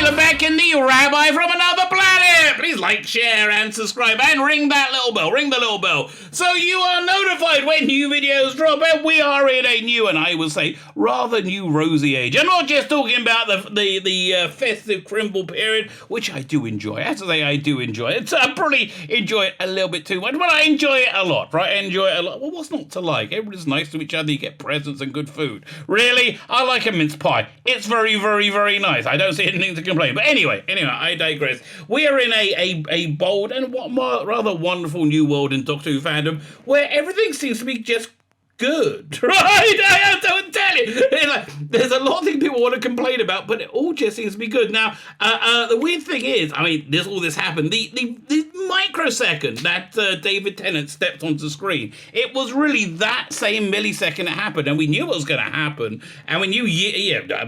Lebetkin, the Rabbi from another planet. Please like, share, and subscribe, and ring that little bell. Ring the little bell, so you are notified when new videos drop. And we are in a new, and I would say rather new, rosy age. I'm not just talking about the festive crimble period, which I do enjoy. I have to say I do enjoy it. I probably enjoy it a little bit too much, but I enjoy it a lot, right? I enjoy it a lot. Well, what's not to like? Everybody's nice to each other. You get presents and good food. Really, I like a mince pie. It's very, very, very nice. I don't see anything to complain. But anyway, I digress. We are in a bold and rather wonderful new world in Doctor Who fandom where everything seems to be just good, right? I don't tell you. There's a lot of things people want to complain about, but it all just seems to be good. Now, the weird thing is, all this happened. The microsecond that David Tennant stepped onto the screen, it was really that same millisecond it happened, and we knew what was going to happen, and we knew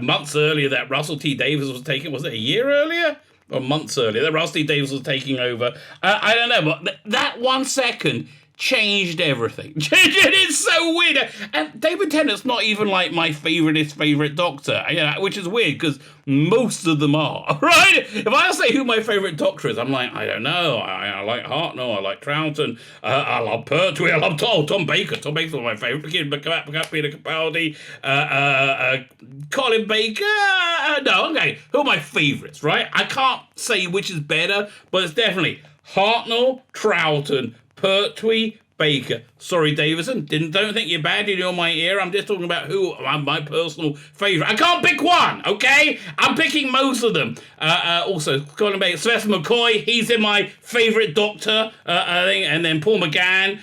months earlier that Russell T Davies was taking. Was it a year earlier? Or months earlier that Russell T Davies was taking over? I don't know, but that 1 second changed everything. It is so weird. And David Tennant's not even like my favorite Doctor, which is weird because most of them are, right? If I say who my favorite Doctor is, I'm like, I don't know. I like Hartnell, I like Troughton, I love Pertwee, I love Tom Baker. Tom Baker's one of my favorite. Peter Capaldi, Colin Baker. Okay, who are my favorites, right? I can't say which is better, but it's definitely Hartnell, Troughton, Pertwee, Baker. Sorry, Davison. Don't think you're bad in my ear. I'm just talking about who are my personal favourite. I can't pick one, okay? I'm picking most of them. Also, Colin Baker, Sylvester McCoy. He's in my favourite Doctor, I think. And then Paul McGann.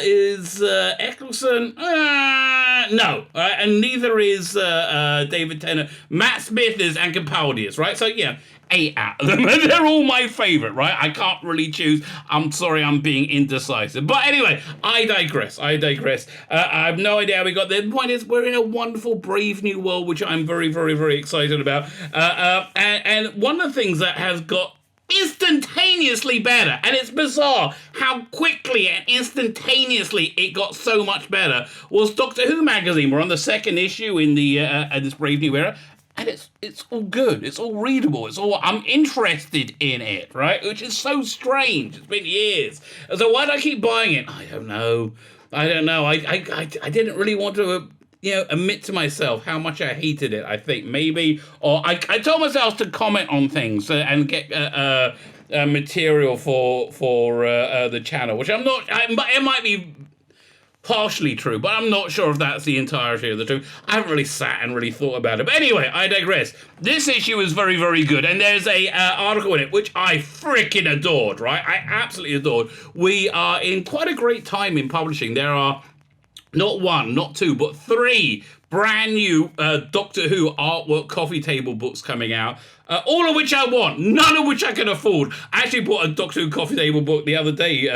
Is Eccleston? No. And neither is David Tennant. Matt Smith is and Capaldi is, right? So, 8 out of them. They're all my favourite, right? I can't really choose. I'm sorry, I'm being indecisive. But anyway, I digress. I have no idea how we got there. The point is, we're in a wonderful, brave new world, which I'm very, very, very excited about. And one of the things that has got instantaneously better, and it's bizarre how quickly and instantaneously it got so much better, was Doctor Who magazine. We're on the second issue in the this brave new era. And it's all good. It's all readable. I'm interested in it, right? Which is so strange. It's been years. So why do I keep buying it? I don't know. I didn't really want to, admit to myself how much I hated it. I think maybe, or I told myself to comment on things and get material for the channel, which I'm not. It might be partially true, but I'm not sure if that's the entirety of the truth. I haven't really sat and really thought about it. But anyway, I digress. This issue is very, very good, and there's a article in it which I freaking adored, right? I absolutely adored. We are in quite a great time in publishing. There are not one, not two, but 3 brand new Doctor Who artwork coffee table books coming out. All of which I want, none of which I can afford. I actually bought a Doctor Who coffee table book the other day.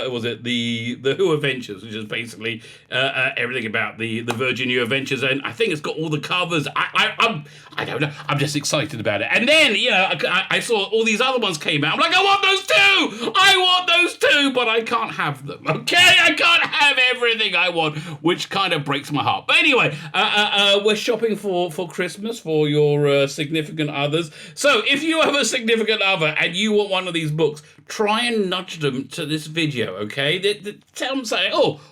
Was it the Who Adventures, which is basically everything about the Virgin New Adventures, and I think it's got all the covers. I don't know. I'm just excited about it. And then I saw all these other ones came out. I'm like, I want those too. I want those too, but I can't have them. Okay, I can't have everything I want, which kind of breaks my heart. But anyway, we're shopping for Christmas for your significant others. So if you have a significant other and you want one of these books, try and nudge them to this video, okay? Tell them, say,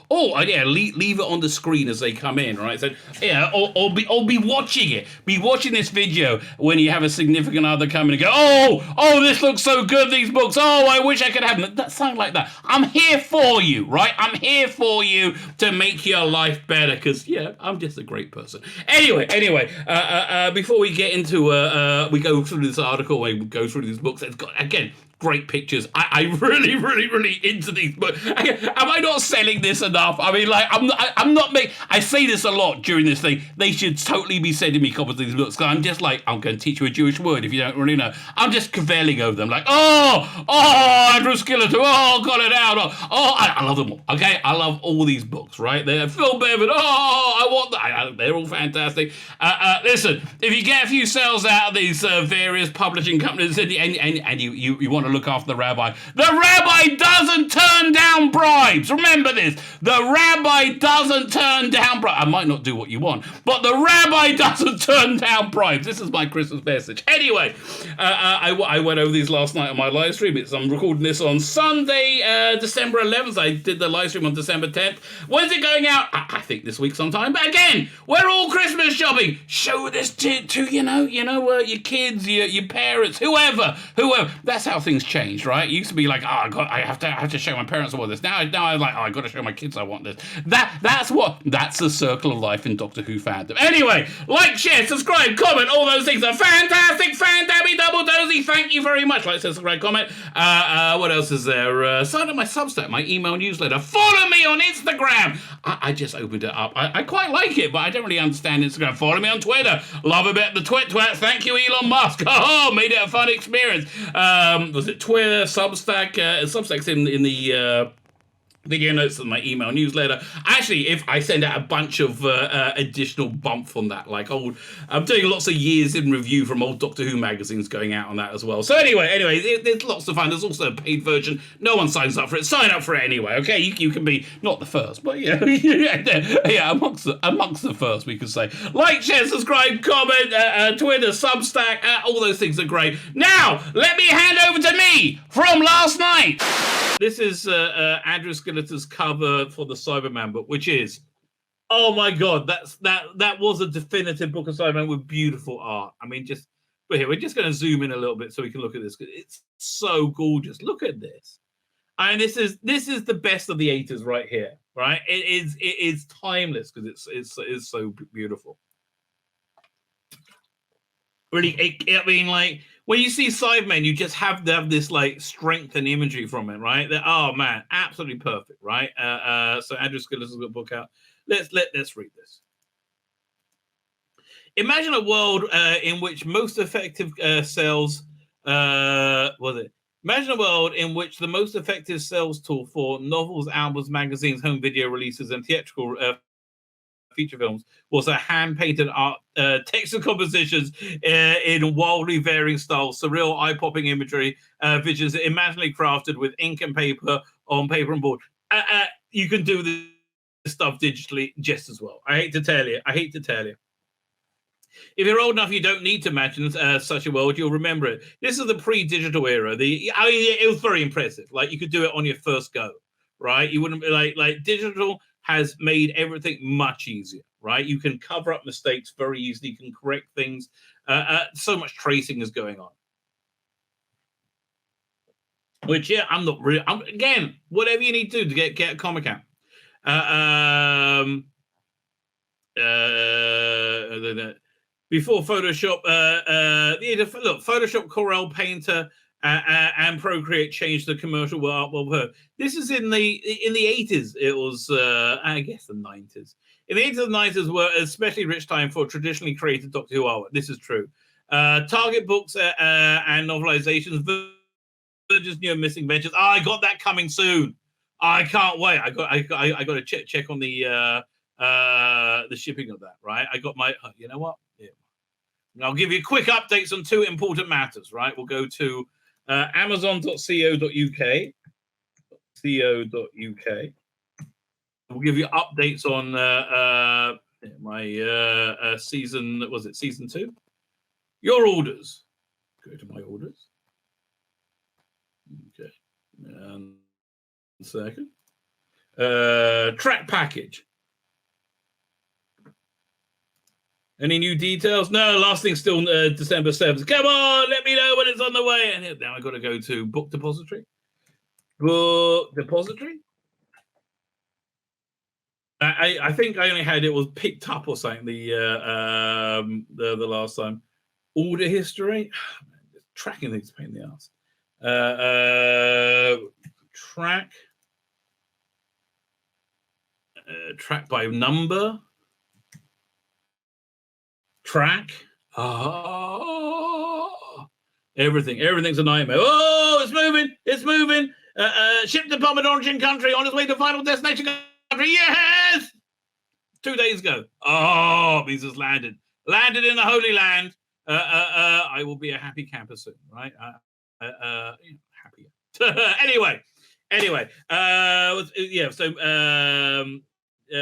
leave it on the screen as they come in, right? So, or be watching it. Be watching this video when you have a significant other come in and go, oh, this looks so good, these books. Oh, I wish I could have them. That sound like that. I'm here for you, right? I'm here for you to make your life better because, I'm just a great person. Anyway, before we get into, we go through this article, we go through these books, it's got, again, great pictures. I really, really, really into these books. Am I not selling this enough? I'm not making. I say this a lot during this thing. They should totally be sending me copies of these books. Cause I'm just like, I'm going to teach you a Jewish word if you don't really know. I'm just cavelling over them. Like, Andrew Skilleton. Got it out. I love them all. Okay, I love all these books. Right? They're Phil Bevan. I want that. They're all fantastic. Listen, if you get a few sales out of these various publishing companies and you want to look after the rabbi. The rabbi doesn't turn down bribes. Remember this. The rabbi doesn't turn down bribes. I might not do what you want, but the rabbi doesn't turn down bribes. This is my Christmas message. Anyway, I went over these last night on my live stream. I'm recording this on Sunday, December 11th. I did the live stream on December 10th. When's it going out? I think this week sometime. But again, we're all Christmas shopping. Show this to your kids, your parents, whoever. That's how things changed, right? It used to be like, I have to show my parents I want this. Now I'm like, I got to show my kids I want this. That's the circle of life in Doctor Who fandom. Anyway, like, share, subscribe, comment, all those things are fantastic, fan-dabby, double dozy. Thank you very much. Like, subscribe, comment. What else is there? Sign up my Substack, my email newsletter. Follow me on Instagram. I just opened it up. I quite like it, but I don't really understand Instagram. Follow me on Twitter. Love a bit of the twat. Thank you, Elon Musk. Oh, made it a fun experience. Was it Twitter, Substack? Substack's in the video notes of my email newsletter. Actually, if I send out a bunch of additional bump on that, like I'm doing lots of years in review from old Doctor Who magazines going out on that as well. So anyway, there's lots of fun. There's also a paid version. No one signs up for it. Sign up for it anyway, okay? You can be not the first, but yeah, amongst the first, we could say. Like, share, subscribe, comment, Twitter, Substack, all those things are great. Now, let me hand over to me from last night. This is Andrew Skeletor's cover for the Cyberman book, which is, oh my God, that was a definitive book of Cyberman with beautiful art. I mean, we're just going to zoom in a little bit so we can look at this. It's so gorgeous. Look at this. I mean, this is the best of the 80s right here, right? It is timeless because it's so beautiful. Really, I mean, like, when you see Cybermen, you just have to have this like strength and imagery from it, right? Oh man, absolutely perfect, right? So Andrew Skeletor's got a book out. Let's read this. Imagine a world in which most effective sales Imagine a world in which the most effective sales tool for novels, albums, magazines, home video releases, and theatrical feature films was a hand-painted art, text and compositions in wildly varying styles, surreal, eye-popping imagery, visions imaginally crafted with ink and paper on paper and board. You can do this stuff digitally just as well. I hate to tell you. If you're old enough, you don't need to imagine such a world. You'll remember it. This is the pre-digital era. It was very impressive. Like, you could do it on your first go, right? You wouldn't be like digital has made everything much easier, right? You can cover up mistakes very easily. You can correct things. So much tracing is going on. Which, yeah, I'm not really... again, whatever you need to do to get a comic out. Before Photoshop, look, Photoshop, Corel Painter, and Procreate changed the commercial world. This is in the 80s. It was, I guess, the 90s. In the 80s and 90s were especially rich time for traditionally created Doctor Who artwork. This is true. Target books and novelizations, Virgins New and Missing Ventures. I got that coming soon. I can't wait. I got to check on the shipping of that. Right. I got my. You know what? Yeah. I'll give you quick updates on two important matters. Right. We'll go to Amazon.co.uk. We'll give you updates on my season. Was it season 2? Your orders. Go to my orders. Okay. And second. Track package. Any new details? No, last thing's still December 7th. Come on, let me know when it's on the way. And now I've got to go to Book Depository. Book Depository? I think I only had it was picked up or something the last time. Order history? Tracking things is a pain in the ass. Track by number. Track. Everything's a nightmare. Oh, it's moving. Ship to Pomodoro country on its way to final destination country. Yes, 2 days ago. Oh, means it's landed in the Holy Land. I will be a happy camper soon, right? happier. Anyway, yeah. So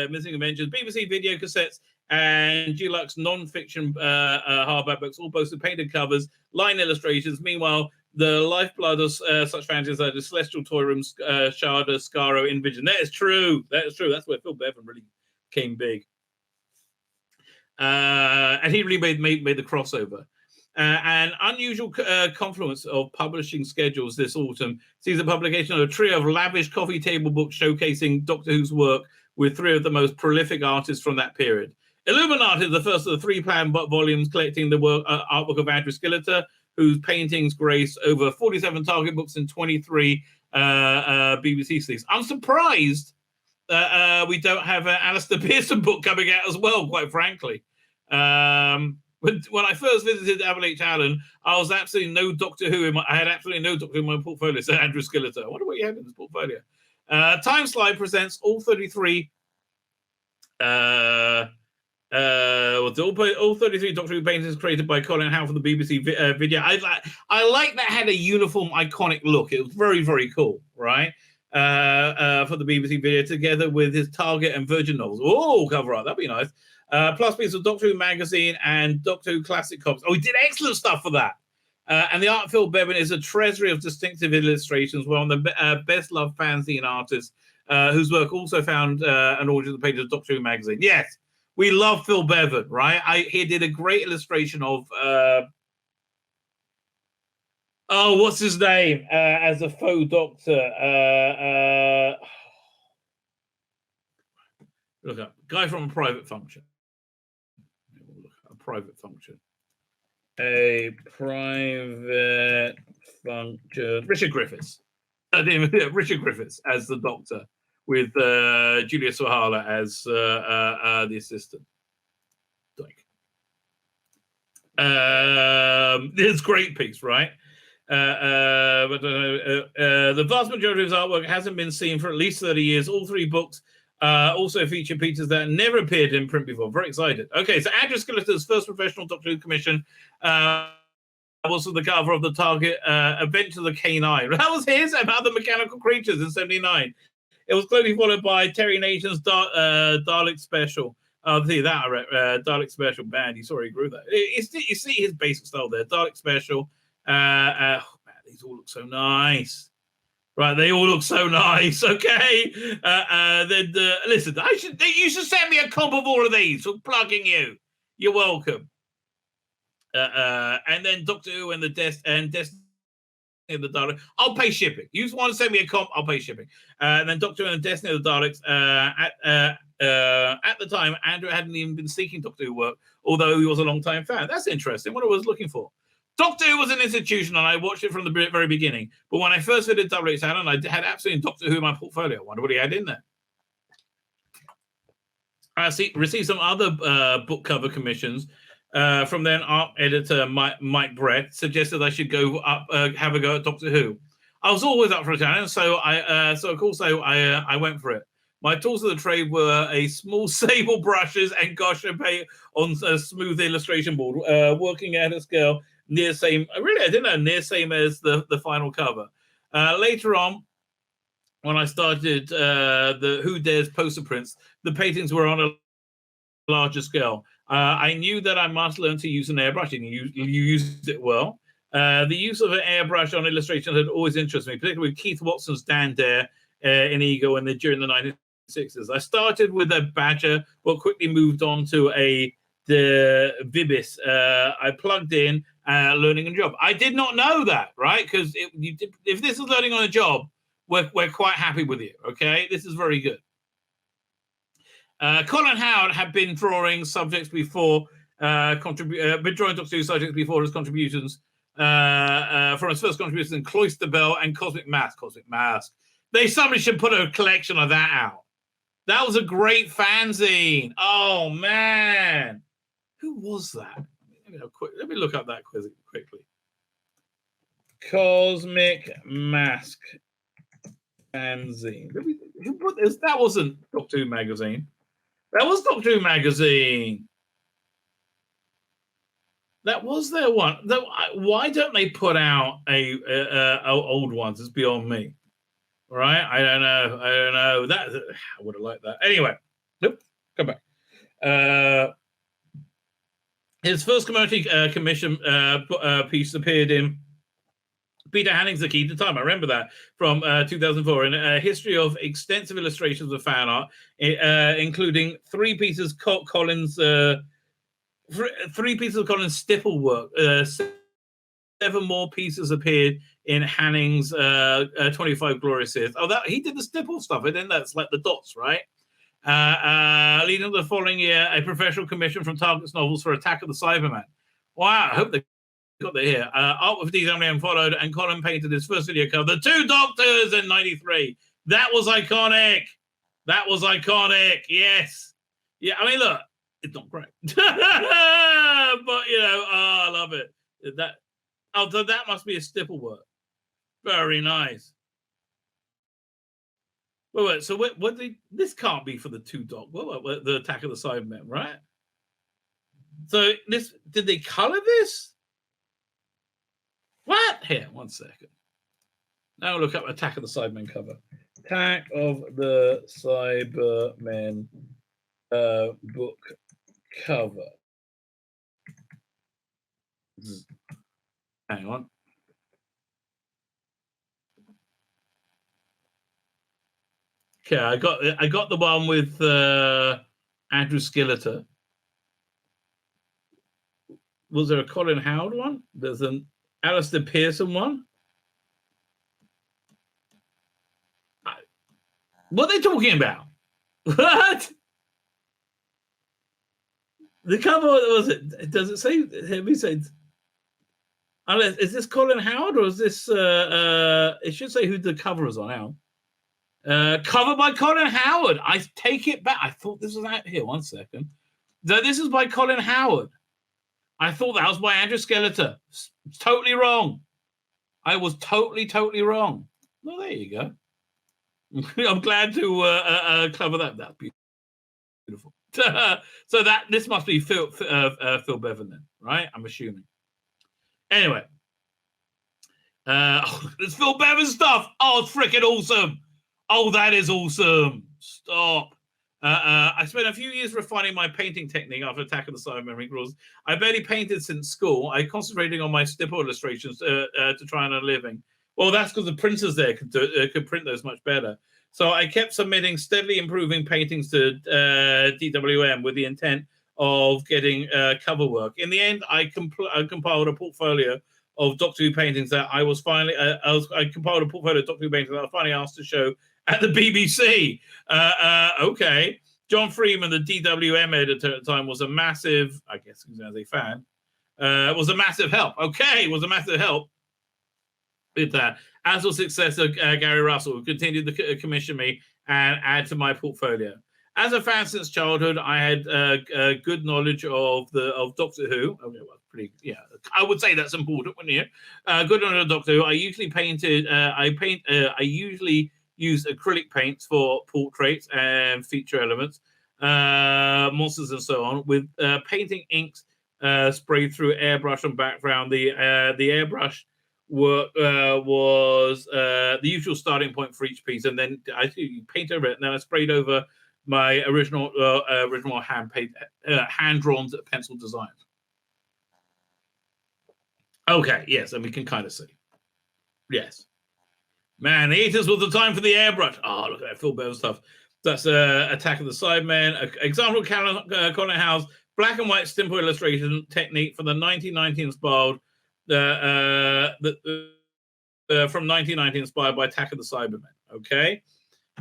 missing mentions BBC video cassettes and deluxe non-fiction hardback books, all boasted painted covers, line illustrations. Meanwhile, the lifeblood of such fantasies like the Celestial Toy Room, Sharda, Scaro, Invision. That is true. That's where Phil Bevan really came big. And he really made the crossover. An unusual confluence of publishing schedules this autumn sees the publication of a trio of lavish coffee table books showcasing Doctor Who's work with three of the most prolific artists from that period. Illuminati, the first of the three planned volumes collecting the artwork of Andrew Skilleter, whose paintings grace over 47 Target books and 23 BBC sleeves. I'm surprised we don't have an Alistair Pearson book coming out as well, quite frankly. When I first visited Aval H. Allen, I was absolutely no Doctor Who I had absolutely no Doctor Who in my portfolio. So Andrew Skilleter. I wonder what you had in his portfolio. Time Slide presents all 33 all 33 Doctor Who paintings created by Colin Howe for the BBC video. I like that had a uniform, iconic look. It was very, very cool, right? For the BBC video, together with his Target and Virgin novels. Oh, cover art, that'd be nice. Plus pieces of Doctor Who magazine and Doctor Who classic comics. Oh, he did excellent stuff for that. And the art Phil Bevan is a treasury of distinctive illustrations, one of the best loved fanzine artists, whose work also found an audience of the pages of Doctor Who magazine. Yes, we love Phil Bevan, right? He did a great illustration of what's his name as a faux Doctor? Look up, guy from a private function. A private function. A private function. Richard Griffiths. Richard Griffiths as the Doctor, with Julia Sahala as the assistant. It's a great piece, right? But the vast majority of his artwork hasn't been seen for at least 30 years. All three books also feature pieces that never appeared in print before. Very excited. Okay, so Andrew Skilleter's first professional Doctor Who commission was the cover of the Target Adventure of the K9. That was his and Other Mechanical Creatures in 79. It was closely followed by Terry Nation's Dalek Special. See that I read, Dalek Special band. You saw he grew that. You see his basic style there. Dalek Special. Man, these all look so nice. Right, they all look so nice. Okay, then listen. You should send me a comp of all of these for plugging you. You're welcome. And then Doctor Who and Destiny of the Daleks. I'll pay shipping. You want to send me a comp? I'll pay shipping. And then Doctor Who and Destiny of the Daleks. At the time, Andrew hadn't even been seeking Doctor Who work, although he was a long-time fan. That's interesting. What I was looking for. Doctor Who was an institution, and I watched it from the very beginning. But when I first visited WH Allen, I had absolutely Doctor Who in my portfolio. I wonder what he had in there. I received some other book cover commissions from then art editor Mike Brett. Suggested I should go up, have a go at Doctor Who. I was always up for a challenge, so I went for it. My tools of the trade were a small sable brushes and gouache paint on a smooth illustration board, working at a scale near same. Really, I didn't know near same as the final cover. Later on, when I started the Who Dares poster prints, the paintings were on a larger scale. I knew that I must learn to use an airbrush, and you used it well. The use of an airbrush on illustrations had always interested me, particularly with Keith Watson's Dan Dare in Ego and during the 1960s. I started with a Badger, but quickly moved on to the Vibis. I plugged in learning on a job. I did not know that, right? Because if this is learning on a job, we're quite happy with you, okay? This is very good. Colin Howard had been drawing subjects before, been drawing Doctor Who subjects before his contributions, from his first contributions in Cloister Bell and Cosmic Mask. Somebody should put a collection of that out. That was a great fanzine. Oh, man. Who was that? Let me look up that quickly. Cosmic Mask fanzine. Who put this? That wasn't Doctor Who magazine. That was Doctor Who magazine. That was their one. Why don't they put out old ones? It's beyond me. Right? I don't know. That I would have liked that. Anyway, nope. Come back. His first community commission piece appeared in Peter Hanning's The Key to Time. I remember that from 2004. In a history of extensive illustrations of fan art, including three pieces of Collins stipple work. 7 more pieces appeared in Hanning's 25 Glorious Years. Oh, that he did the stipple stuff, and then that's like the dots, right? Leading to the following year, a professional commission from Target's novels for Attack of the Cybermen. Wow, I hope they got that here. Art with DWM followed, and Colin painted his first video cover, The Two Doctors, in '93. That was iconic. Yes. Yeah, I mean, look, it's not great. But, I love it. So that must be a stipple work. Very nice. Wait, so this can't be for the Two Doctors. The Attack of the Cybermen, right? So did they color this? What? Here, 1 second. Now look up Attack of the Cybermen cover. Attack of the Cybermen book cover. Hang on. Okay, I got the one with Andrew Skilleter. Was there a Colin Howard one? There's an Alistair Pearson one. What are they talking about? What? The cover, was it? Does it say? Let me say. Is this Colin Howard or is this? It should say who the cover is on now. Cover by Colin Howard. I take it back. I thought this was out here. 1 second. No, this is by Colin Howard. I thought that was by Andrew Skeletor. Totally wrong. I was totally wrong. Well, there you go. I'm glad to cover that. That's beautiful. So this must be Phil Bevan then, right? I'm assuming. Anyway, it's Phil Bevan stuff. Oh, it's freaking awesome. Oh, that is awesome. Stop. I spent a few years refining my painting technique after Attack of the Cybermen rules. I barely painted since school. I concentrating on my stipple illustrations to try and earn a living. Well, that's because the printers there could print those much better. So I kept submitting steadily improving paintings to DWM with the intent of getting cover work. In the end, I compiled a portfolio of Doctor Who paintings that I was finally. I compiled a portfolio of Doctor Who paintings that I was finally asked to show at the BBC. Okay. John Freeman, the DWM editor at the time, was a massive, I guess he was a fan, was a massive help. Okay, was a massive help with that. As was successor Gary Russell, who continued to commission me and add to my portfolio. As a fan since childhood, I had good knowledge of Doctor Who. Okay, well, pretty, yeah. I would say that's important, wouldn't you? Good knowledge of Doctor Who. I usually painted. I usually use acrylic paints for portraits and feature elements, monsters and so on, with painting inks sprayed through airbrush and background. The airbrush work was the usual starting point for each piece, and then I paint over it, and then I sprayed over my original hand-drawn pencil designs. Okay, yes, and we can kind of see. Yes. Man, the 80s was the time for the airbrush. Oh, look at that Phil Bevan stuff. That's Attack of the Cybermen. Example of Colin Howard's black and white stipple illustration technique for the 1990 inspired from 1990 inspired by Attack of the Cybermen. Okay,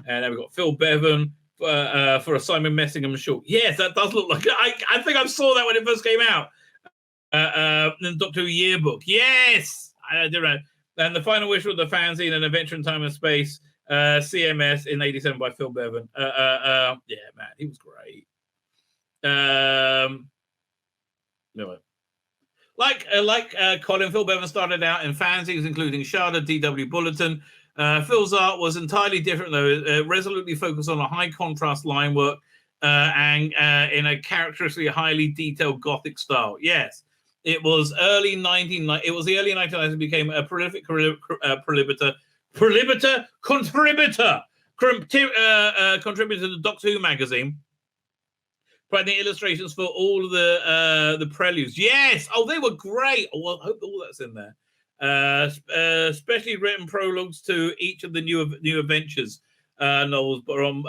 and then we've got Phil Bevan for a Simon Messingham short. Yes, that does look like. I think I saw that when it first came out. In the Doctor Who yearbook. Yes, I did right. And the final wish was the fanzine and Adventure in Time and Space, CMS in '87 by Phil Bevan. Yeah, man, he was great. No, like Colin, Phil Bevan started out in fanzines, including Shada, DW Bulletin. Phil's art was entirely different, though, resolutely focused on a high contrast line work and in a characteristically highly detailed Gothic style. Yes. It was early 1990. It was the early 1990s. It became a prolific contributor to the Doctor Who magazine, providing illustrations for all of the preludes. Yes, oh, they were great. Oh, well, I hope all that's in there. Especially written prologues to each of the new adventures novels from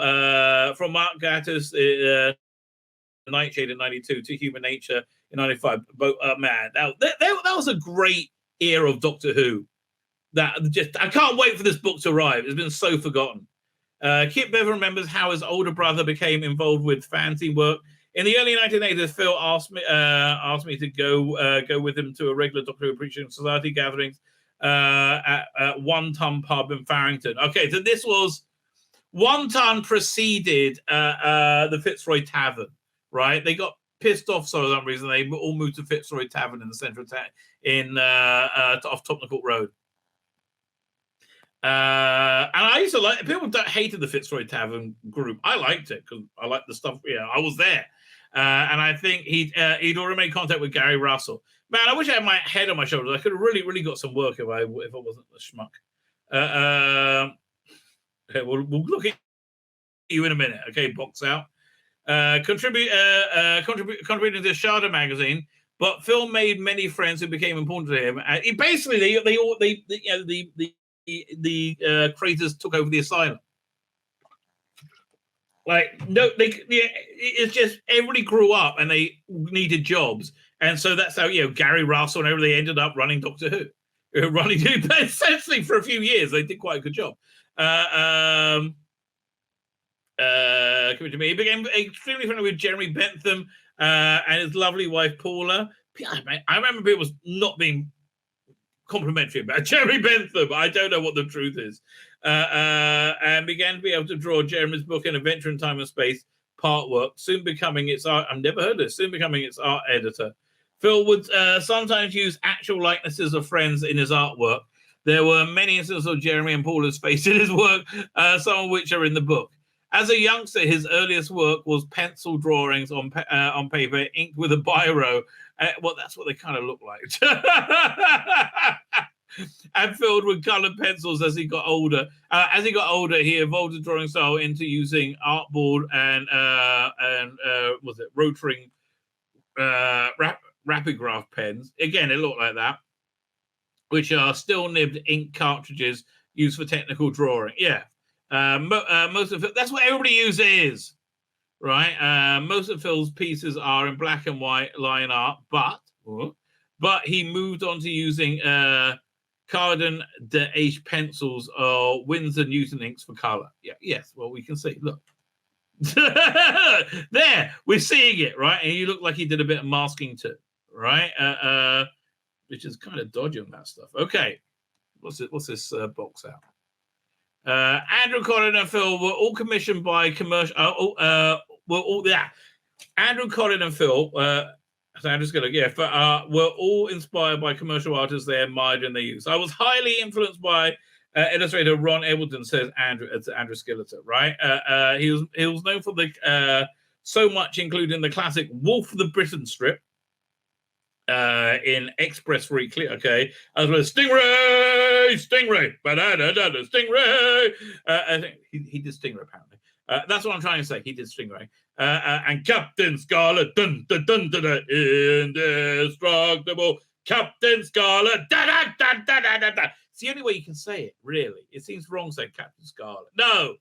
Mark Gatiss, Nightshade in 92 to Human Nature in 95. Man, that was a great era of Doctor Who. I can't wait for this book to arrive. It's been so forgotten. Kit Bevan remembers how his older brother became involved with fanzine work. In the early 1980s, Phil asked me to go with him to a regular Doctor Who Appreciation Society gatherings at One Ton Pub in Farrington. Okay, so this was One Ton preceded the Fitzroy Tavern, right? They got pissed off for some reason. They all moved to Fitzroy Tavern in the central off Tottenham Court Road. And I used to like people that hated the Fitzroy Tavern group. I liked it because I liked the stuff. Yeah, I was there, and I think he'd already made contact with Gary Russell. Man, I wish I had my head on my shoulders. I could have really got some work if I wasn't a schmuck. Okay, we'll look at you in a minute. Okay, box out. Contributing to the Sharda magazine, but Phil made many friends who became important to him. Basically, the creators took over the asylum. It's just everybody grew up and they needed jobs, and so that's how Gary Russell and everybody ended up running Doctor Who, running essentially for a few years. They did quite a good job. Coming to me, he became extremely friendly with Jeremy Bentham and his lovely wife Paula. I remember people was not being complimentary about Jeremy Bentham. I don't know what the truth is. And began to be able to draw Jeremy's book An Adventure in Time and Space part work, soon becoming its art. I've never heard of this. Soon becoming its art editor. Phil would sometimes use actual likenesses of friends in his artwork. There were many instances of Jeremy and Paula's face in his work, some of which are in the book. As a youngster, his earliest work was pencil drawings on paper, inked with a biro. Well, that's what they kind of look like. And filled with colored pencils as he got older. He evolved his drawing style into using artboard and rotary rapidgraph pens. Again, it looked like that, which are still nibbed ink cartridges used for technical drawing. Yeah. Most of it, that's what everybody uses, right? Most of Phil's pieces are in black and white line art, but he moved on to using Cardin d'Ache pencils or Winsor Newton inks for color. Yeah, yes. Well, we can see. Look, there we're seeing it, right? And he looked like he did a bit of masking too, right? Which is kind of dodgy on that stuff. Okay, what's this box out? Andrew, Colin, and Phil were all commissioned by commercial. Andrew, Colin, and Phil. So I'm just gonna were all inspired by commercial artists they admired and they used. I was highly influenced by illustrator Ron Ebleton, says Andrew Skilleter. Right? He was known for the so much, including the classic Wolf of the Britain strip. In Express Weekly, okay, as well as Stingray, Stingray. I think he did Stingray apparently. That's what I'm trying to say. He did Stingray, and Captain Scarlet, dun dun dun dun, dun indestructible Captain Scarlet. Da, da, da, da, da, da, da. It's the only way you can say it. Really, it seems wrong saying Captain Scarlet. No,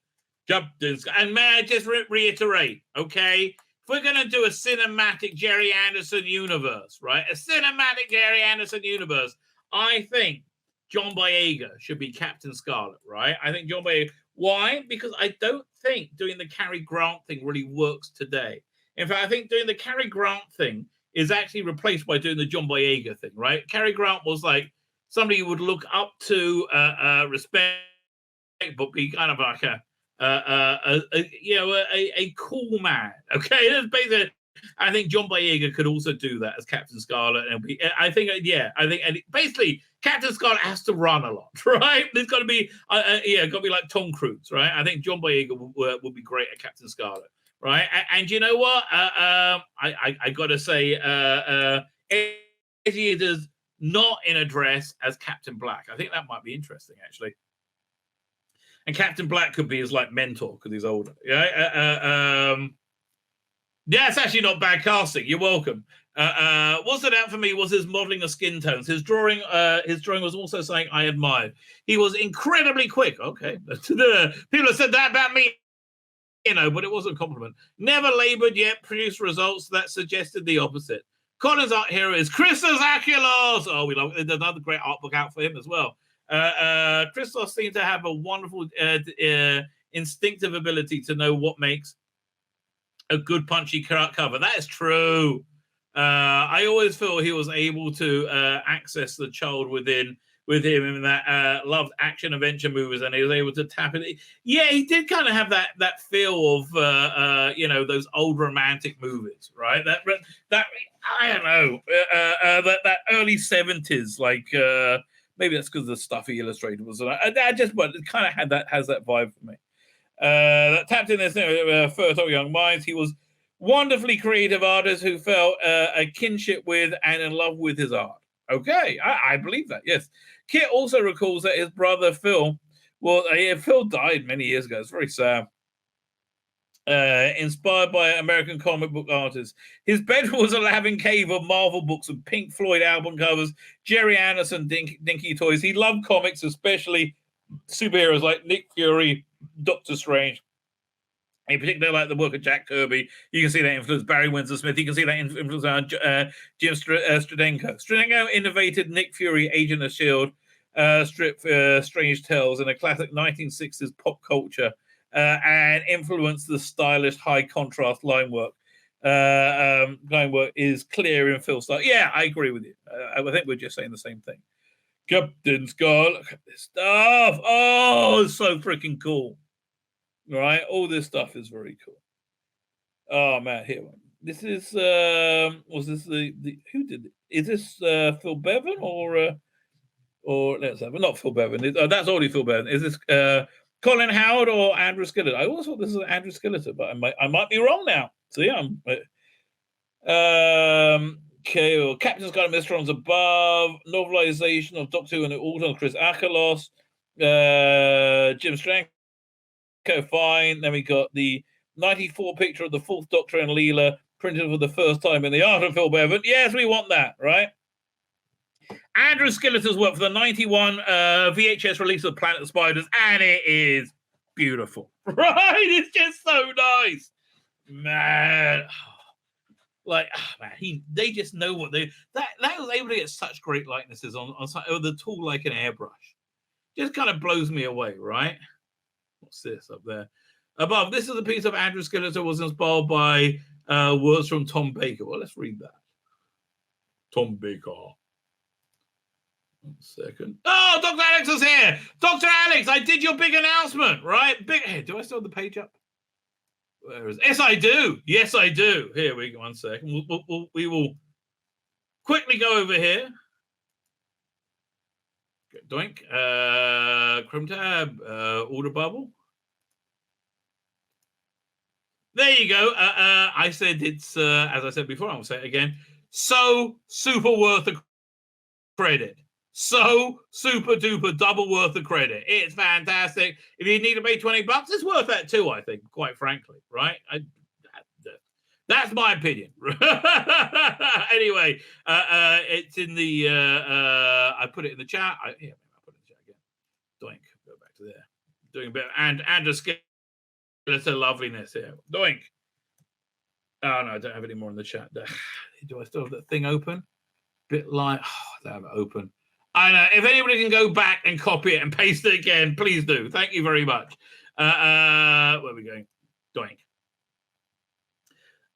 Captain Scarlet. And may I just reiterate, okay? If we're going to do a cinematic Jerry Anderson universe, right? A cinematic Jerry Anderson universe, I think John Boyega should be Captain Scarlet, right? I think John Boyega. Why? Because I don't think doing the Cary Grant thing really works today. In fact, I think doing the Cary Grant thing is actually replaced by doing the John Boyega thing, right? Cary Grant was like somebody you would look up to, respect, but be kind of like a cool man. Okay, that's basically. I think John Boyega could also do that as Captain Scarlet, and basically Captain Scarlet has to run a lot, right? There's got to be, got to be like Tom Cruise, right? I think John Boyega would be great at Captain Scarlet, right? And you know what? I got to say, gladiators not in a dress as Captain Black. I think that might be interesting, actually. And Captain Black could be his like mentor because he's older. Yeah, yeah, it's actually not bad casting. You're welcome. What stood out for me was his modeling of skin tones. His drawing was also something I admired. He was incredibly quick. Okay, people have said that about me, but it wasn't a compliment. Never labored yet produced results that suggested the opposite. Colin's art hero is Christos Akylos. Oh, we love. There's another great art book out for him as well. Christos seemed to have a wonderful instinctive ability to know what makes a good punchy cover. That is true. I always feel he was able to access the child within him in that loved action adventure movies, and he was able to tap it. Yeah, he did kind of have that feel of those old romantic movies, right? That I don't know that early 70s, like maybe that's because the stuff he illustrated was. But it kind of has that vibe for me. That tapped in this fertile young minds. He was wonderfully creative artist who felt a kinship with and in love with his art. Okay, I believe that. Yes, Kit also recalls that his brother Phil, Phil died many years ago. It's very sad. Inspired by American comic book artists. His bedroom was a laving cave of Marvel books and Pink Floyd album covers, Jerry Anderson dinky toys. He loved comics, especially superheroes like Nick Fury, Doctor Strange. In particular, like the work of Jack Kirby. You can see that influence Barry Windsor Smith. You can see that influence Jim Stradenko. Stradenko innovated Nick Fury, Agent of S.H.I.E.L.D., strip Strange Tales in a classic 1960s pop culture and influenced the stylish high contrast line work. Line work is clear in Phil's style. Yeah, I agree with you. I think we're just saying the same thing. Captain Scott, look at this stuff. Oh, it's so freaking cool. Right, all this stuff is very cool. Oh man, here one. This is was this the who did it? Is this Phil Bevan or let's have it, not Phil Bevan. That's already Phil Bevan. Is this Colin Howard or Andrew Skilleter? I always thought this was Andrew Skilleter, but I might be wrong now. So yeah, okay, well, Captain Scott and Mr. Above, novelization of Doctor Who and the Autumn, Chris Akylos, Jim Stranko, fine. Then we got the 94 picture of the Fourth Doctor and Leela printed for the first time in the art of Phil Bevan. Yes, we want that, right? Andrew Skilleter's work for the 91 VHS release of Planet of Spiders, and it is beautiful, right? It's just so nice, man. Like, man, they just know what that was able to get such great likenesses on the tool like an airbrush. Just kind of blows me away, right? What's this up there? Above, this is a piece of Andrew Skilleter was inspired by words from Tom Baker. Well, let's read that. Tom Baker. 1 second. Oh, Dr. Alex is here. Dr. Alex, I did your big announcement, right? Do I still have the page up? Where is it? Yes, I do. Yes, I do. Here we go. 1 second. We will quickly go over here. Doink. Chrome tab. Order bubble. There you go. I said it's, as I said before, I'll say it again. So super worth the credit. So super duper double worth the credit. It's fantastic. If you need to pay $20, it's worth that too, I think, quite frankly, right? That's my opinion. Anyway, it's in the, I put it in the chat. I put it in the chat again. Doink, go back to there. Doing a bit, and just get it's a loveliness here. Doink. Oh, no, I don't have any more in the chat. Do I still have that thing open? Bit like, I don't have it open. I know. If anybody can go back and copy it and paste it again, please do. Thank you very much. Where are we going? Doink.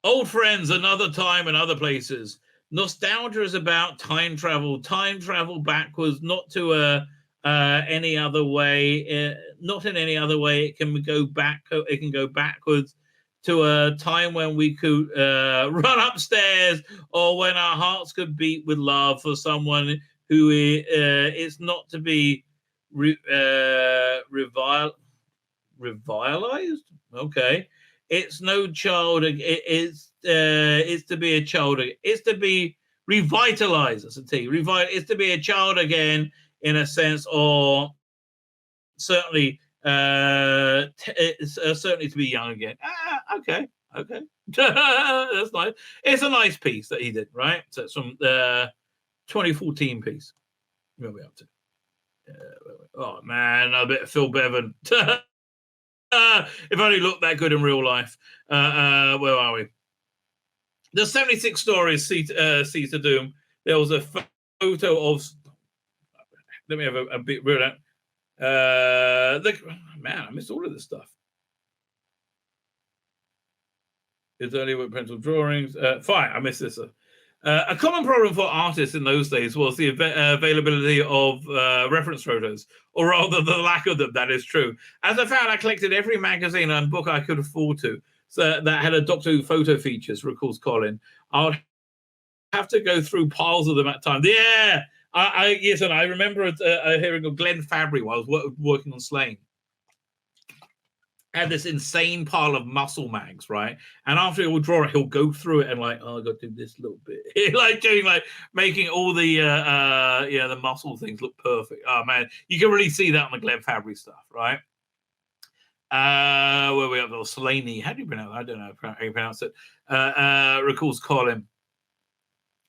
Old friends, another time and other places. Nostalgia is about time travel. Time travel backwards, not to any other way. Not in any other way. It can go back. It can go backwards to a time when we could run upstairs, or when our hearts could beat with love for someone who is not to be revilized. Okay, it's no child. It's to be a child. It's to be Revitalize, that's a T. Is to be a child again, in a sense, or certainly, certainly to be young again. Okay. That's nice. It's a nice piece that he did, right? So it's from the 2014 piece. Where are we up to? Oh man, a bit of Phil Bevan. If only looked that good in real life. Where are we? The 76 stories, Seat of Doom. There was a photo of. Let me have a bit real out. Man, I missed all of this stuff. It's only with pencil drawings. Fine, I missed this. A common problem for artists in those days was the availability of reference photos, or rather the lack of them. That is true. As I found, I collected every magazine and book I could afford to, so that had a Doctor Who photo features, recalls Colin. I would have to go through piles of them at times. Yeah, yes, and I remember hearing of Glenn Fabry while I was working on Slane. Had this insane pile of muscle mags, right? And after he will draw it, he'll go through it and like, oh, I got to do this little bit, like making all the the muscle things look perfect. Oh man, you can really see that on the Glenn Fabry stuff, right? Where we have the Slaney. How do you pronounce it? I don't know how you pronounce it. Recalls Colin.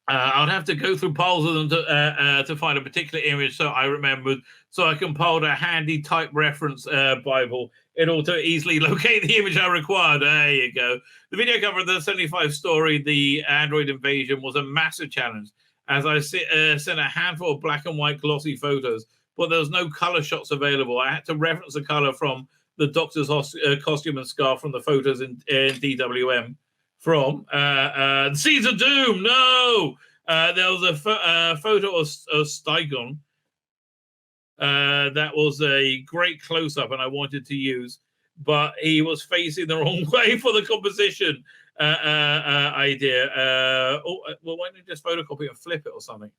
I'd have to go through piles of them to find a particular image, so I remembered. So I compiled a handy type reference Bible in order to easily locate the image I required. There you go. The video cover of the 75 story, The Android Invasion, was a massive challenge, as I sent a handful of black and white glossy photos, but there was no color shots available. I had to reference the color from the Doctor's costume and scarf from the photos in DWM. From Seeds of Doom. No, there was a photo of Stygon that was a great close-up, and I wanted to use, but he was facing the wrong way for the composition idea. Well, why don't you just photocopy and flip it or something?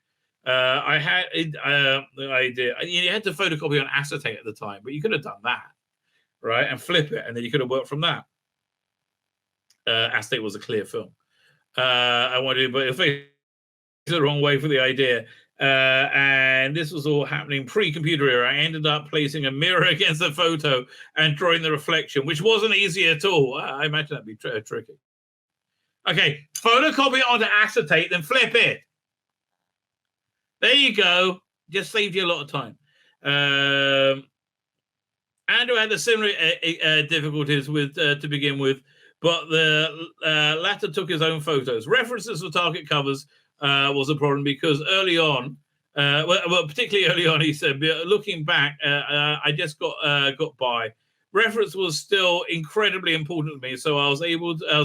I had the idea. You had to photocopy on acetate at the time, but you could have done that, right, and flip it, and then you could have worked from that. Acetate was a clear film. I wanted, but it faced the wrong way for the idea. And this was all happening pre-computer era. I ended up placing a mirror against the photo and drawing the reflection, which wasn't easy at all. I imagine that'd be tricky. Okay, photocopy it onto acetate, then flip it. There you go. Just saved you a lot of time. Andrew had the similar difficulties with to begin with, but the latter took his own photos. References for target covers was a problem because early on, well, particularly early on, he said, looking back, I just got by. Reference was still incredibly important to me, so I was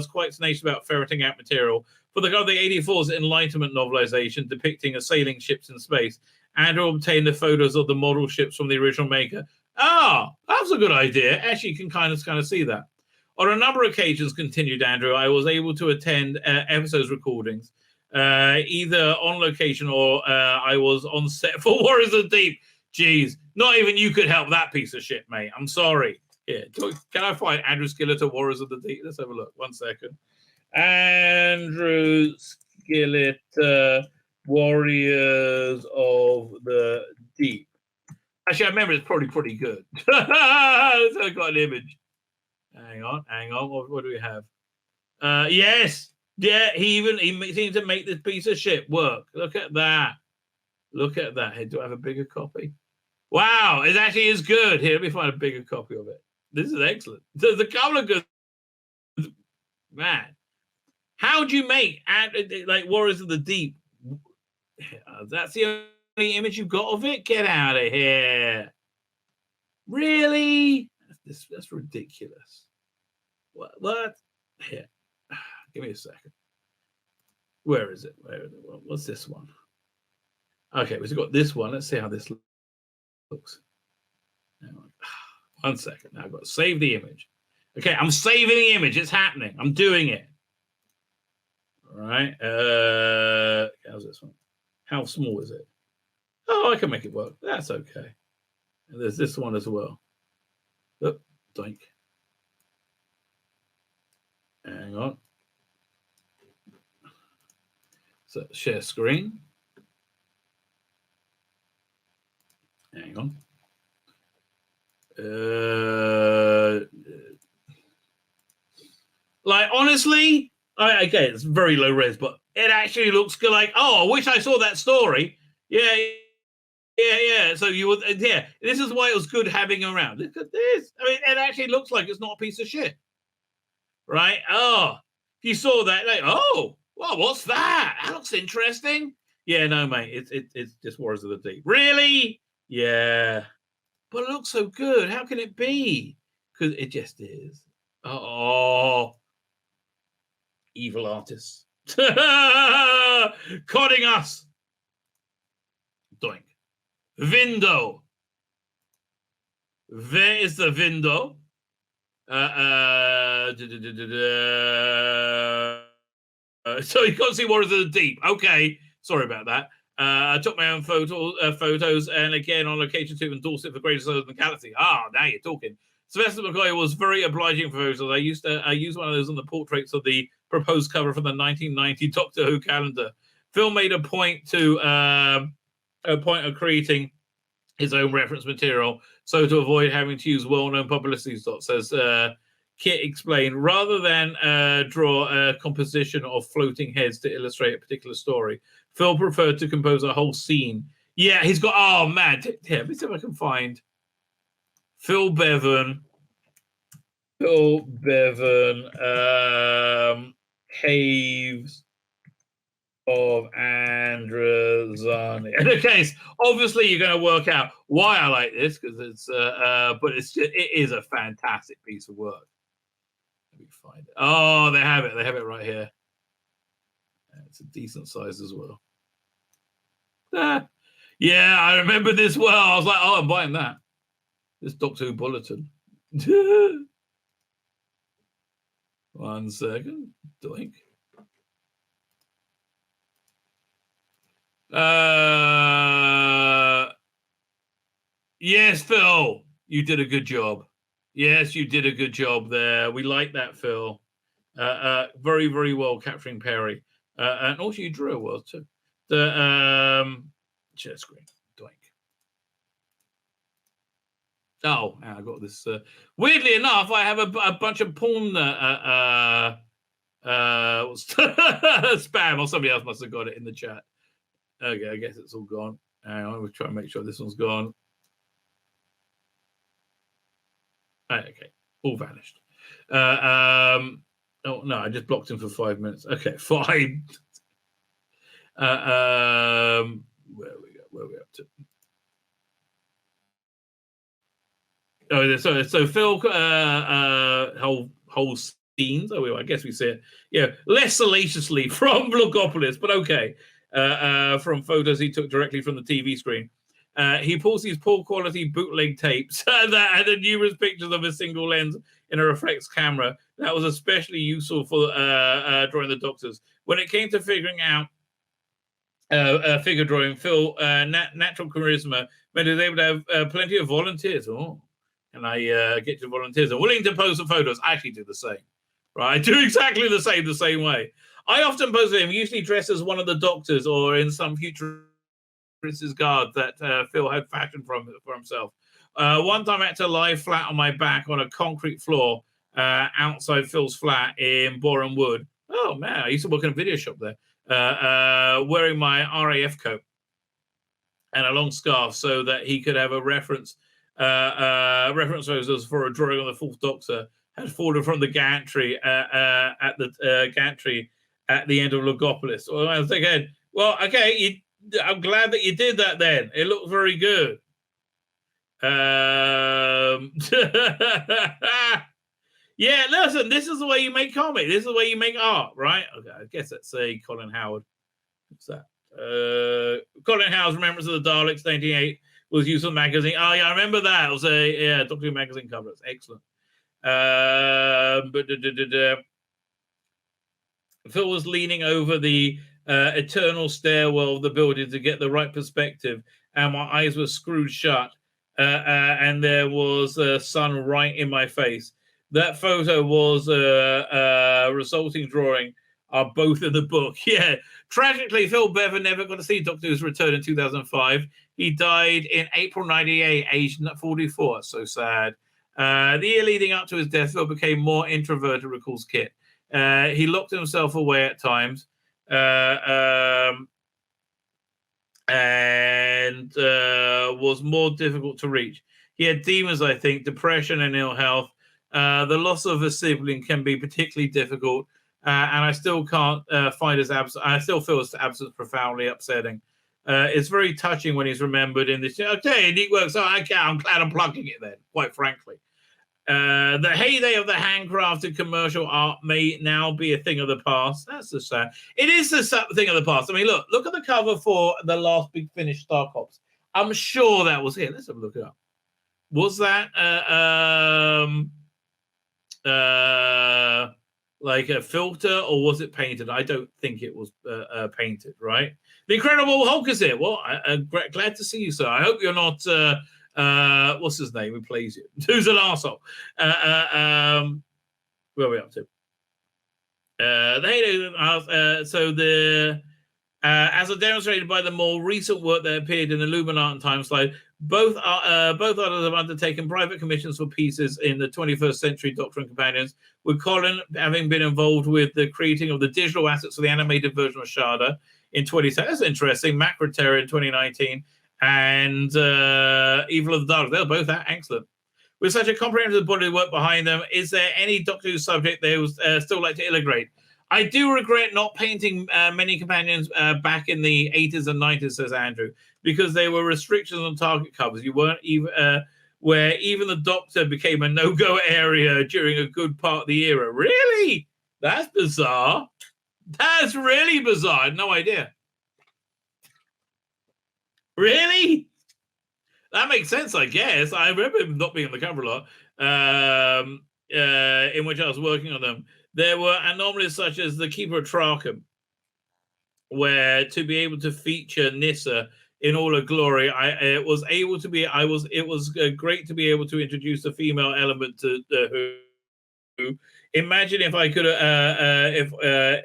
quite tenacious about ferreting out material. For the 84's Enlightenment novelization depicting a sailing ships in space, Andrew obtained the photos of the model ships from the original maker. That's a good idea. Actually, you can kind of see that. On a number of occasions, continued Andrew, I was able to attend episodes recordings, either on location or I was on set for Warriors of the Deep. Jeez, not even you could help that piece of shit, mate. I'm sorry. Here, can I find Andrew Skillett at Warriors of the Deep? Let's have a look. 1 second. Andrew Skillett, Warriors of the Deep. Actually, I remember it's probably pretty good. So I got an image. Hang on. What do we have? Yes. Yeah, he seems to make this piece of shit work. Look at that. Hey, do I have a bigger copy? Wow, it actually is good. Here, let me find a bigger copy of it. This is excellent. There's a couple of good. Man, how do you make like Warriors of the Deep? That's the only image you've got of it? Get out of here. Really? That's ridiculous. What? Here. Give me a second. Where is it? What's this one? Okay, we've got this one. Let's see how this looks. 1 second. Now I've got to save the image. Okay, I'm saving the image. It's happening. I'm doing it. All right. How's this one? How small is it? Oh, I can make it work. That's okay. And there's this one as well. Oh, doink. Hang on. So share screen. Hang on. Like, honestly, okay, it's very low res, but it actually looks good. Like, oh, I wish I saw that story. Yeah, yeah. So you would, yeah. This is why it was good having around. Look at this. I mean, it actually looks like it's not a piece of shit, right? Oh, if you saw that, like, oh, well, what's that? That looks interesting. Yeah, no, mate, it's just Warriors of the Deep. Really? Yeah, but it looks so good. How can it be? Because it just is. Oh, evil artists. Conning us. Doink. Window. Where is the window? So you can't see Warriors of the Deep. Okay. Sorry about that. I took my own photos, and again on location to endorse it for greatest of the galaxy. Ah, now you're talking. Sylvester McCoy was very obliging for photos. I used one of those on the portraits of the proposed cover from the 1990 Doctor Who calendar. Phil made a point of creating his own reference material, so to avoid having to use well-known publicity dots, as Kit explained, rather than draw a composition of floating heads to illustrate a particular story. Phil preferred to compose a whole scene. Yeah, he's got, oh man, yeah, let me see if I can find Phil Bevan, Caves of Andrazani. In the case, obviously you're going to work out why I like this, because it's but it is a fantastic piece of work. Let me find it. Oh, they have it right here. It's a decent size as well. Yeah, I remember this well. I was like, oh, I'm buying that. This Doctor Who bulletin. 1 second. Doink. Yes, Phil, you did a good job. Yes, you did a good job there. We like that, Phil. Very, very well capturing Perry. And also you drew well too. The share screen. Doink. Oh, I got this. Weirdly enough, I have a bunch of porn spam, or somebody else must have got it in the chat. Okay, I guess it's all gone. Hang on, we'll try and make sure this one's gone. Okay, all vanished. Oh no, I just blocked him for 5 minutes. Okay, fine. Where we up to? Oh, so Phil, whole scenes. Oh, I guess we see it. Yeah, less salaciously from Logopolis, but okay. From photos he took directly from the TV screen. He pulls these poor quality bootleg tapes that had numerous pictures of a single lens in a reflex camera. That was especially useful for drawing the Doctors. When it came to figuring out figure drawing, Phil, natural charisma meant he was able to have plenty of volunteers. Oh, and I get to volunteers. I'm willing to pose for photos. I actually do the same. Right, I do exactly the same way. I often pose for him, usually dressed as one of the Doctors or in some futuristic guard that Phil had fashioned for himself. One time I had to lie flat on my back on a concrete floor outside Phil's flat in Boreham Wood. Oh man, I used to work in a video shop there. Wearing my RAF coat and a long scarf so that he could have a reference photos for a drawing on the Fourth Doctor had fallen from the gantry at the end of Logopolis. Well, I was thinking, well, okay, I'm glad that you did that then. It looked very good. Yeah, listen, this is the way you make comic. This is the way you make art, right? Okay, I guess that's Colin Howard. What's that? Colin Howard's Remembrance of the Daleks, 1988, was used on the magazine. Oh, yeah, I remember that. It was a Doctor Who magazine cover. It's excellent. Phil was leaning over the eternal stairwell of the building to get the right perspective, and my eyes were screwed shut, and there was sun right in my face. That photo was resulting drawing are both in the book. Yeah, Tragically, Phil Bevan never got to see Doctor Who's return in 2005. He died in April 98, aged 44. So sad. The year leading up to his death, Phil became more introverted, recalls Kit. He locked himself away at times. And was more difficult to reach. He had demons, I think, depression and ill health. The loss of a sibling can be particularly difficult, and I still can't find his absence. I still feel his absence profoundly upsetting. It's very touching when he's remembered in this. Okay, neat work. So I'm glad I'm plugging it then, quite frankly. The heyday of the handcrafted commercial art may now be a thing of the past. That's the sad. It is the thing of the past. I mean, look at the cover for the last Big Finish Star Cops. I'm sure that was here. Let's have a look it up. Was that like a filter, or was it painted? I don't think it was painted, right? The Incredible Hulk is here. Well, I'm glad to see you, sir. I hope you're not what's his name who plays you? Who's an arsehole? Where are we up to? So the as demonstrated by the more recent work that appeared in Illuminati and Time Slide, both others have undertaken private commissions for pieces in the 21st Century Doctor and Companions, with Colin having been involved with the creating of the digital assets for the animated version of Shada in 2010. That's interesting. Macro Terror in 2019. And Evil of the Dark. They're both excellent. With such a comprehensive body of work behind them, is there any Doctor Who subject they would still like to illustrate? I do regret not painting many companions back in the 80s and 90s, says Andrew, because there were restrictions on target covers. You weren't even where even the Doctor became a no-go area during a good part of the era. Really? That's bizarre. That's really bizarre. I had no idea. Really? That makes sense, I guess. I remember him not being on the cover a lot, in which I was working on them. There were anomalies such as the Keeper of Traken, where to be able to feature Nyssa in all her glory, it was great to be able to introduce a female element to Who. Imagine if I could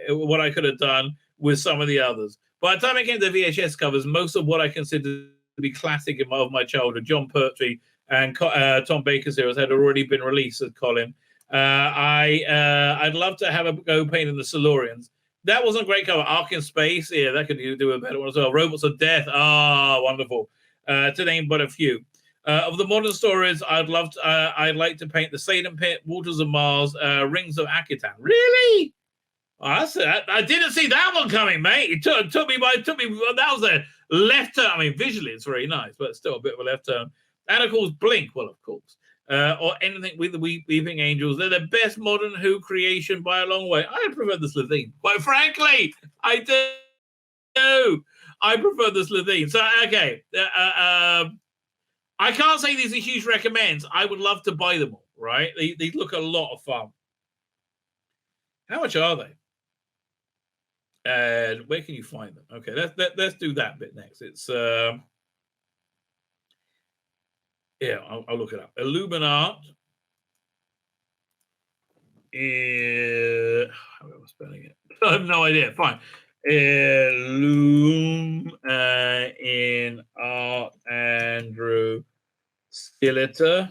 what I could have done with some of the others. By the time it came to VHS covers, most of what I considered to be classic of my childhood, John Pertwee and Tom Baker's heroes, had already been released, said Colin. I'd love to have a go paint in the Silurians. That wasn't a great cover. Ark in Space, yeah, that could do a better one as well. Robots of Death, wonderful. To name but a few. Of the modern stories, I'd like to paint the Salem Pit, Waters of Mars, Rings of Akitan. Really? I didn't see that one coming, mate. It took me. That was a left turn. I mean, visually it's very nice, but it's still a bit of a left turn. And of course, Blink. Well, of course, or anything with the Weeping Angels. They're the best modern Who creation by a long way. I prefer the Slitheen. Quite frankly, I do. I prefer the Slitheen. So okay, I can't say these are huge recommends. I would love to buy them all. Right? They look a lot of fun. How much are they? And where can you find them? Okay, let's do that bit next. It's yeah, I'll look it up. Illuminati. How am I spelling it? I have no idea. Fine. In Art Andrew Skilleter.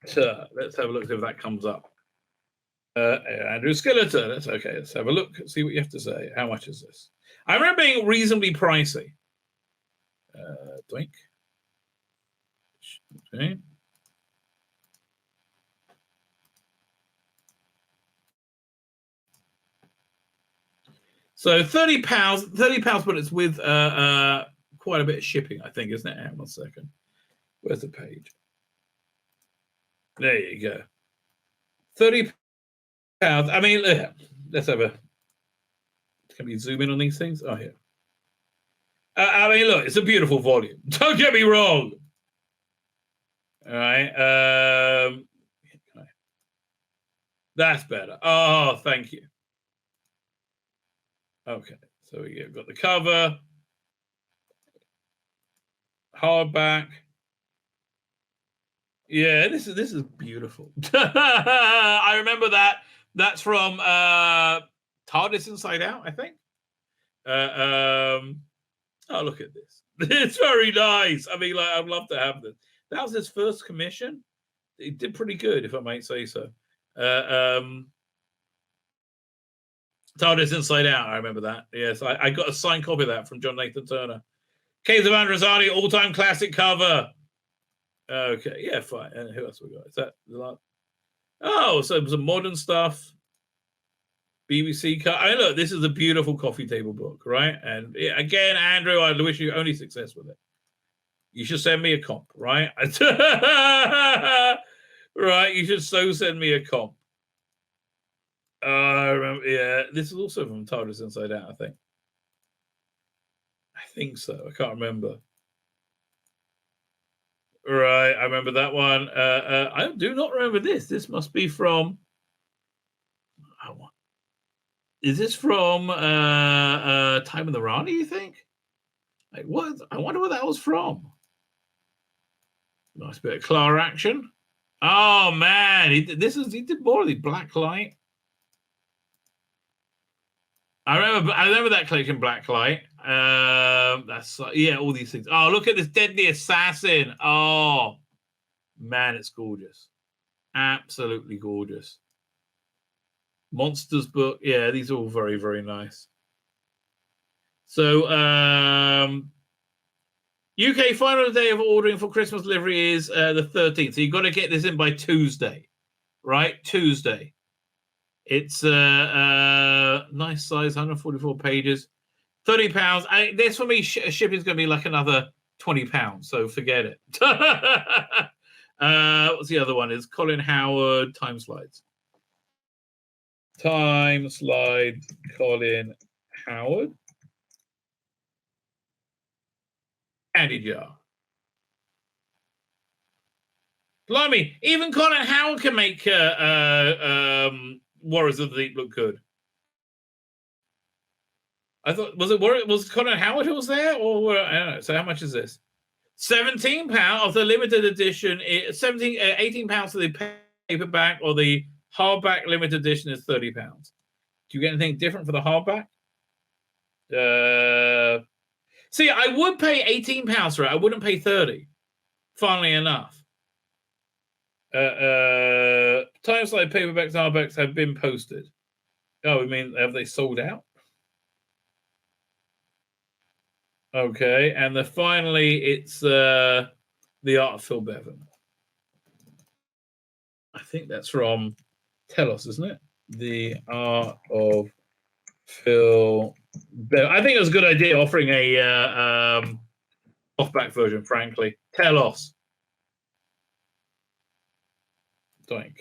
Let's have a look if that comes up. Andrew Skilleter. That's okay. Let's have a look. See what you have to say. How much is this? I remember being reasonably pricey. Doink. Okay. So £30, but it's with quite a bit of shipping, I think, isn't it? Hang on 1 second. Where's the page? There you go. £30. I mean, let's have a. Can we zoom in on these things? Oh, here. I mean, look, it's a beautiful volume. Don't get me wrong. All right. That's better. Oh, thank you. Okay, so we've got the cover, hardback. Yeah, this is beautiful. I remember that That's from TARDIS Inside Out, I think. Oh, look at this. It's very nice. I mean, like, I'd love to have this. That was his first commission. He did pretty good, if I might say so. TARDIS Inside Out, I remember that. Yes, I got a signed copy of that from John Nathan Turner. Caves of Androzani, all-time classic cover. Okay, yeah, fine. And who else we got? Is that the last? Oh, so some modern stuff. BBC cut. I mean, look, this is a beautiful coffee table book, right? And yeah, again, Andrew, I wish you only success with it. You should send me a comp, right? Right, you should so send me a comp. I remember, yeah, this is also from TARDIS Inside Out, I think. I think so. I can't remember. Right, I remember that one. I do not remember this. This must be from. Is this from Time of the Rani, you think? Like, what? I wonder what that was from. Nice bit of Clara action. Oh man, he did more of the black light. I remember that collection, black light. That's yeah, all these things. Oh, look at this Deadly Assassin. Oh man, it's gorgeous. Absolutely gorgeous. Monsters book. Yeah, these are all very, very nice. So UK final day of ordering for Christmas delivery is the 13th. So you've got to get this in by Tuesday, right? Tuesday. It's nice size, 144 pages, £30. This for me, shipping is going to be like another £20. So forget it. What's the other one? Is Colin Howard Time Slides. Time Slide Colin Howard. Candy jar. Blimey, even Colin Howard can make Warriors of the Deep look good. I thought, was Colin Howard who was there? Or I don't know. So how much is this? £17 of the limited edition. £18 for the paperback, or the hardback limited edition is £30. Do you get anything different for the hardback? See, I would pay £18 for it. I wouldn't pay £30. Funnily enough. Time Slide paperbacks and hardbacks have been posted. Oh, I mean, have they sold out? Okay, and finally, it's The Art of Phil Bevan. I think that's from Telos, isn't it? The Art of Phil Bevan. I think it was a good idea offering a off-back version, frankly. Telos. Doink.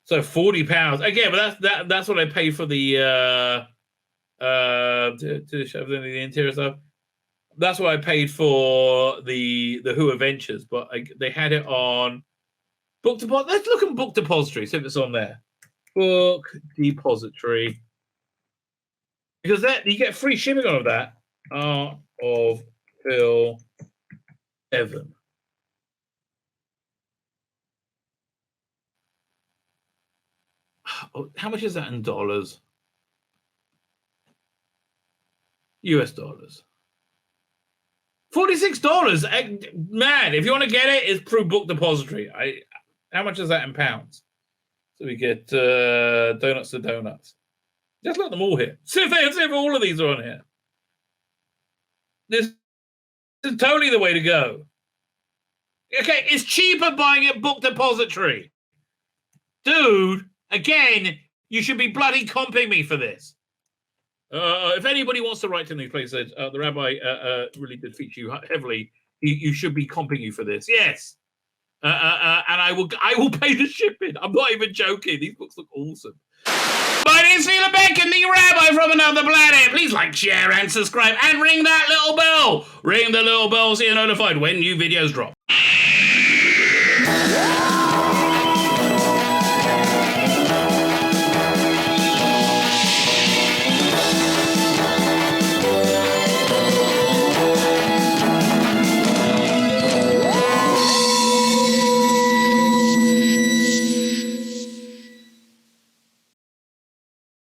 So £40 again, but that's what I pay for the to show them the interior stuff. That's what I paid for the Who Adventures, but they had it on Book Depository. Let's look at Book Depository, see if it's on there. Book Depository, because that you get free shipping on that. Art of Phil Bevan. How much is that in dollars? US dollars. $46. Man, if you want to get it, it's through Book Depository. How much is that in pounds? So we get donuts to donuts. Just look at them all here. See if all of these are on here. This is totally the way to go. Okay, it's cheaper buying at Book Depository. Dude, again, you should be bloody comping me for this. If anybody wants to write to me, please, the Rabbi really did feature you heavily. You should be comping you for this. Yes. And I will pay the shipping. I'm not even joking. These books look awesome. My name's Tzvi Lebetkin, the Rabbi from another planet. Please like, share, and subscribe, and ring that little bell. Ring the little bell so you're notified when new videos drop.